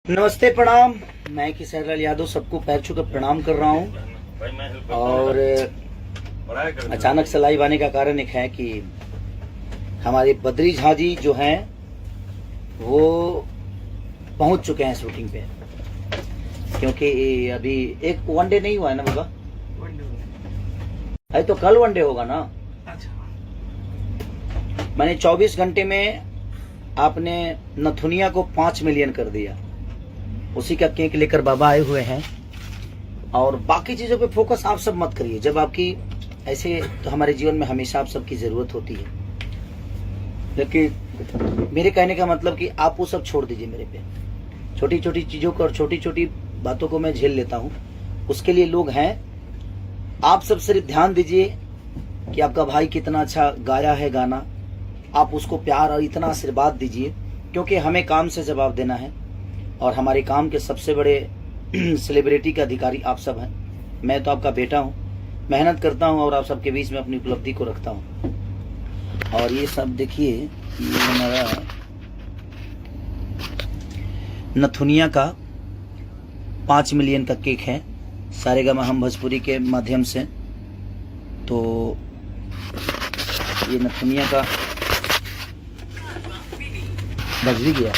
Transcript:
नमस्ते, प्रणाम। मैं किशोरलाल यादव सबको पैर छू कर प्रणाम कर रहा हूँ। और अचानक से लाइव आने का कारण एक है कि हमारे बद्री झा जी जो हैं वो पहुंच चुके हैं शूटिंग पे, क्योंकि अभी एक वनडे नहीं हुआ है ना बाबा? अरे तो कल वनडे होगा ना। मैंने 24 घंटे में आपने नथुनिया को 5 मिलियन कर दिया, उसी का केक लेकर बाबा आए हुए हैं। और बाकी चीजों पे फोकस आप सब मत करिए। जब आपकी ऐसे तो हमारे जीवन में हमेशा आप सबकी जरूरत होती है, लेकिन मेरे कहने का मतलब कि आप वो सब छोड़ दीजिए मेरे पे। छोटी छोटी चीजों को और छोटी छोटी बातों को मैं झेल लेता हूँ, उसके लिए लोग हैं। आप सब सिर्फ ध्यान दीजिए कि आपका भाई कितना अच्छा गाया है गाना, आप उसको प्यार और इतना आशीर्वाद दीजिए, क्योंकि हमें काम से जवाब देना है और हमारे काम के सबसे बड़े सेलिब्रिटी के अधिकारी आप सब हैं। मैं तो आपका बेटा हूं, मेहनत करता हूं और आप सबके बीच में अपनी उपलब्धि को रखता हूं। और ये सब देखिए, ये हमारा नथुनिया का 5 मिलियन का केक है सारेगामा हम भोजपुरी के माध्यम से। तो ये नथुनिया का बज भी गया।